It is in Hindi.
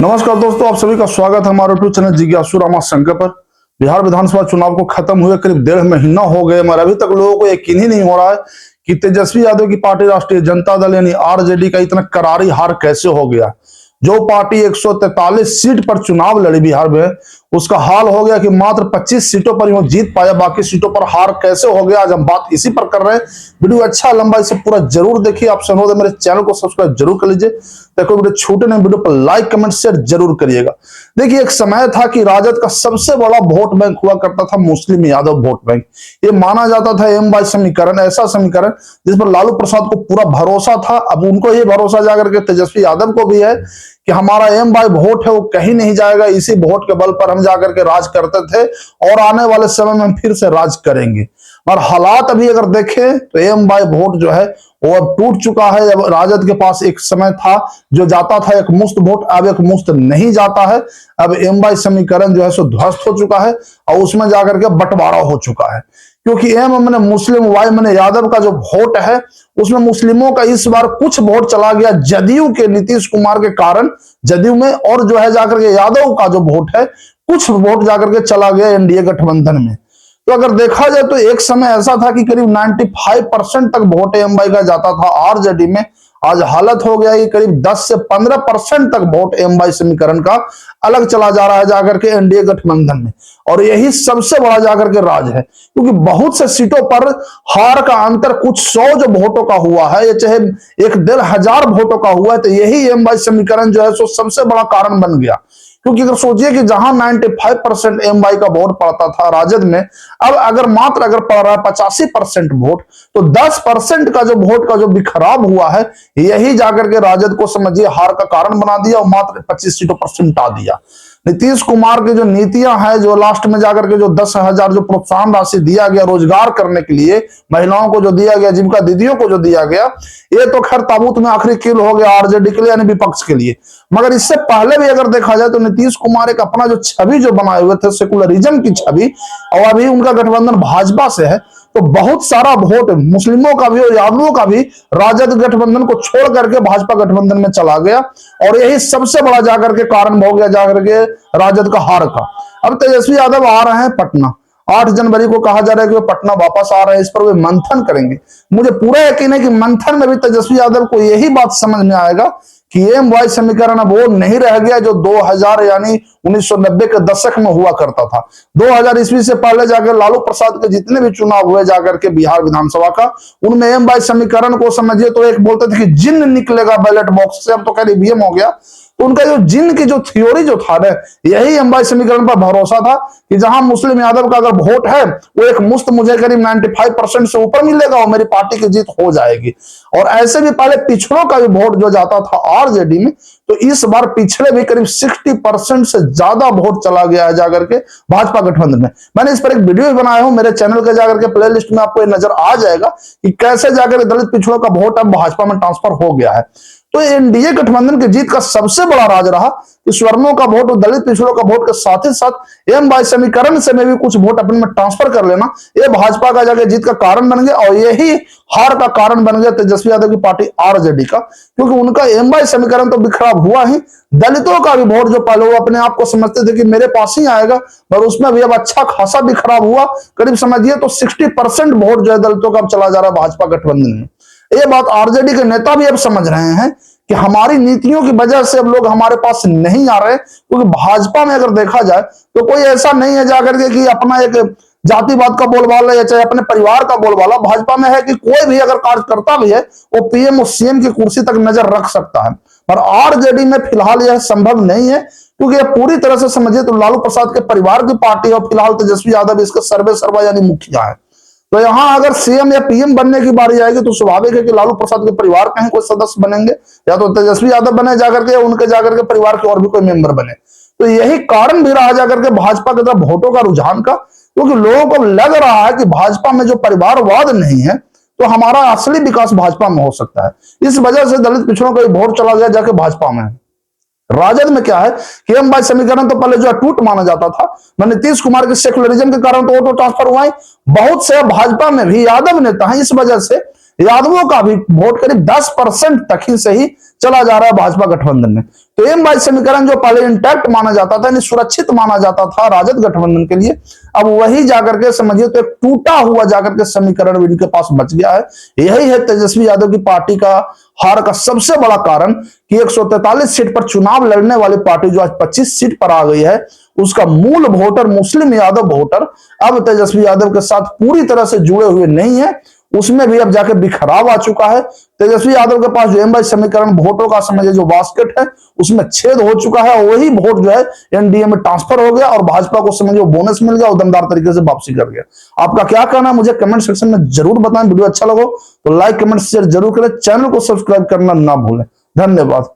नमस्कार दोस्तों, आप सभी का स्वागत है हमारे यूट्यूब चैनल जिज्ञासु रामाशंकर पर। बिहार विधानसभा चुनाव को खत्म हुए करीब 1.5 महीना हो गए, मगर अभी तक लोगों को यकीन ही नहीं हो रहा है कि तेजस्वी यादव की पार्टी राष्ट्रीय जनता दल यानी आरजेडी का इतना करारी हार कैसे हो गया। जो पार्टी 143 सीट पर चुनाव लड़ी बिहार में, उसका हाल हो गया कि मात्र 25 सीटों पर ही वो जीत पाया, बाकी सीटों पर हार कैसे हो गया। आज हम बात इसी पर कर रहे हैं। वीडियो अच्छा लंबा, इसे पूरा जरूर देखिए। आपसे अनुरोध है मेरे चैनल को सब्सक्राइब जरूर कर लीजिए, देखो वीडियो छूटे नहीं। वीडियो पर लाइक कमेंट शेयर जरूर करिएगा। देखिए, एक समय था कि राजद का सबसे बड़ा वोट बैंक हुआ करता था मुस्लिम यादव वोट बैंक। ये माना जाता था एम बाई समीकरण, ऐसा समीकरण जिस पर लालू प्रसाद को पूरा भरोसा था। अब उनको ये भरोसा जाकर के तेजस्वी यादव को भी है कि हमारा एम बाई वोट है वो कहीं नहीं जाएगा, इसी वोट के बल पर हम जाकर के राज करते थे और आने वाले समय में हम फिर से राज करेंगे। और हालात अभी अगर देखें तो एम बाई वोट जो है वो अब टूट चुका है। अब राजद के पास एक समय था जो जाता था एक मुश्त वोट, अब एक मुश्त नहीं जाता है। अब एम बाई समीकरण जो है सो ध्वस्त हो चुका है और उसमें जाकर के बंटवारा हो चुका है, क्योंकि एम मैंने मुस्लिम, वाई मैंने यादव का जो वोट है उसमें मुस्लिमों का इस बार कुछ वोट चला गया जदयू के नीतीश कुमार के कारण जदयू में, और जो है जाकर के यादव का जो वोट है कुछ वोट जाकर के चला गया एनडीए गठबंधन में। तो अगर देखा जाए तो एक समय ऐसा था कि करीब 95% तक वोट एम बाई का जाता था आरजेडी में। आज हालत हो गया कि करीब 10 से 15% तक वोट एम बाई समीकरण का अलग चला जा रहा है जाकर के एनडीए गठबंधन में। और यही सबसे बड़ा जाकर के राज है, क्योंकि बहुत से सीटों पर हार का अंतर कुछ 100 जो वोटों का हुआ है, या चाहे 1,500 वोटों का हुआ है, तो यही एम बाई समीकरण जो है सो सबसे बड़ा कारण बन गया। क्योंकि अगर सोचिए कि जहां 95% एम बाई का वोट पड़ता था राजद में, अब अगर पड़ रहा है 85% वोट, तो 10% का जो वोट का जो बिखराव हुआ है, यही जाकर के राजद को समझिए हार का कारण बना दिया और मात्र 25 सीटों पर सिमटा दिया। नीतीश कुमार की जो नीतियां हैं, जो लास्ट में जाकर के जो 10,000 जो प्रोत्साहन राशि दिया गया रोजगार करने के लिए, महिलाओं को जो दिया गया, जीविका दीदियों को जो दिया गया, ये तो खैर ताबूत में आखिरी कील हो गया आरजेडी के लिए यानी विपक्ष के लिए। मगर इससे पहले भी अगर देखा जाए तो नीतीश कुमार एक अपना जो छवि जो बनाए हुए थे सेकुलरिज्म की छवि, और अभी उनका गठबंधन भाजपा से है, तो बहुत सारा वोट मुस्लिमों का भी और यादवों का भी राजद गठबंधन को छोड़ करके भाजपा गठबंधन में चला गया, और यही सबसे बड़ा जाकर के कारण हो गया जाकर के राजद का हार का। अब तेजस्वी यादव आ रहे हैं पटना, 8 जनवरी को कहा जा रहा है कि वो पटना वापस आ रहे हैं, इस पर वे मंथन करेंगे। मुझे पूरा यकीन है कि मंथन में भी तेजस्वी यादव को यही बात समझ में आएगा कि एम वाई समीकरण अब वो नहीं रह गया जो 2000 यानी 1990 के दशक में हुआ करता था। 2000 ईस्वी से पहले जाकर लालू प्रसाद के जितने भी चुनाव हुए जाकर के बिहार विधानसभा का, उनमें एम वाई समीकरण को समझिए तो एक बोलते थे कि जिन्न निकलेगा बैलेट बॉक्स से, अब तो खैर ईवीएम हो गया। तो उनका जो जिन की जो थ्योरी जो था ना, यही एम बाई समीकरण पर भरोसा था कि जहां मुस्लिम यादव का अगर वोट है वो एक मुश्त मुझे करीब 95% से ऊपर मिलेगा और मेरी पार्टी की जीत हो जाएगी। और ऐसे भी पहले पिछड़ों का भी वोट जो जाता था आरजेडी में, तो इस बार पिछड़े भी करीब 60% से ज्यादा वोट चला गया है जाकर के भाजपा गठबंधन में। मैंने इस पर एक वीडियो भी बनाया हूं, मेरे चैनल के जाकर के प्लेलिस्ट में आपको ये नजर आ जाएगा कि कैसे जाकर दलित पिछड़ों का वोट अब भाजपा में ट्रांसफर हो गया है। तो एनडीए गठबंधन की जीत का सबसे बड़ा राज रहा कि स्वर्णों का वोट और दलित पिछड़ों का वोट के साथ ही साथ एम बाई समीकरण से में भी कुछ वोट अपने में ट्रांसफर कर लेना, ये भाजपा का जाकर जीत का कारण बन गया और यही हार का कारण बन गया तेजस्वी यादव की पार्टी आरजेडी का, क्योंकि उनका एम बाई समीकरण तो बिखराव हुआ ही, दलितों का भी वोट जो पहले वो अपने आप को समझते थे कि मेरे पास ही आएगा, पर उसमें भी अब अच्छा खासा बिखराव हुआ। करीब समझिए तो 60% वोट जो है दलितों का अब चला जा रहा है भाजपा गठबंधन में। ये बात आरजेडी के नेता भी अब समझ रहे हैं कि हमारी नीतियों की वजह से अब लोग हमारे पास नहीं आ रहे, क्योंकि भाजपा में अगर देखा जाए तो कोई ऐसा नहीं है जाकर के कि अपना एक जातिवाद का बोलबाला या चाहे अपने परिवार का बोलबाला भाजपा में है कि कोई भी अगर कार्यकर्ता भी है वो पीएम और सीएम की कुर्सी तक नजर रख सकता है। पर आरजेडी में फिलहाल यह संभव नहीं है, क्योंकि यह पूरी तरह से समझिए तो लालू प्रसाद के परिवार की पार्टी है और फिलहाल तेजस्वी यादव इसके सर्वे सर्वा यानी मुखिया है। तो यहां अगर सीएम या पीएम बनने की बारी आएगी तो स्वाभाविक है कि लालू प्रसाद के परिवार के कोई सदस्य बनेंगे, या तो तेजस्वी यादव बने जाकर के या उनके जाकर के परिवार के और भी कोई मेंबर बने। तो यही कारण भी रहा जाकर के भाजपा की तरफ वोटों का रुझान का, क्योंकि लोगों को लग रहा है कि भाजपा में जो परिवारवाद नहीं है तो हमारा असली विकास भाजपा में हो सकता है। इस वजह से दलित पिछड़ों का वोट चला गया जाके भाजपा में। राजद में क्या है कि एम बाई समीकरण तो पहले जो अटूट माना जाता था, नीतीश कुमार के सेकुलरिज्म के कारण तो ऑटो ट्रांसफर हुआ ही। बहुत से भाजपा में भी यादव नेता हैं, इस वजह से यादवों का भी वोट करीब 10% तक ही से ही चला जा रहा है भाजपा गठबंधन में। तो एम बाई समीकरण जो पहले इंटैक्ट माना जाता था, सुरक्षित माना जाता था राजद गठबंधन के लिए, अब वही जाकर के समझिए तो एक टूटा हुआ जाकर के समीकरण भी इनके पास बच गया है। यही है तेजस्वी यादव की पार्टी का हार का सबसे बड़ा कारण कि 143 सीट पर चुनाव लड़ने वाली पार्टी जो आज 25 सीट पर आ गई है, उसका मूल वोटर मुस्लिम यादव वोटर अब तेजस्वी यादव के साथ पूरी तरह से जुड़े हुए नहीं है, उसमें भी अब जाके बिखराव आ चुका है। तेजस्वी यादव के पास जो एम बाई समीकरण वोटों का समझिए जो बास्केट है उसमें छेद हो चुका है, वही वोट जो है एनडीए में ट्रांसफर हो गया और भाजपा को समझिए बोनस मिल गया और दमदार तरीके से वापसी कर गया। आपका क्या कहना है मुझे कमेंट सेक्शन में जरूर बताएं। वीडियो अच्छा लगा तो लाइक कमेंट शेयर जरूर करें, चैनल को सब्सक्राइब करना ना भूलें। धन्यवाद।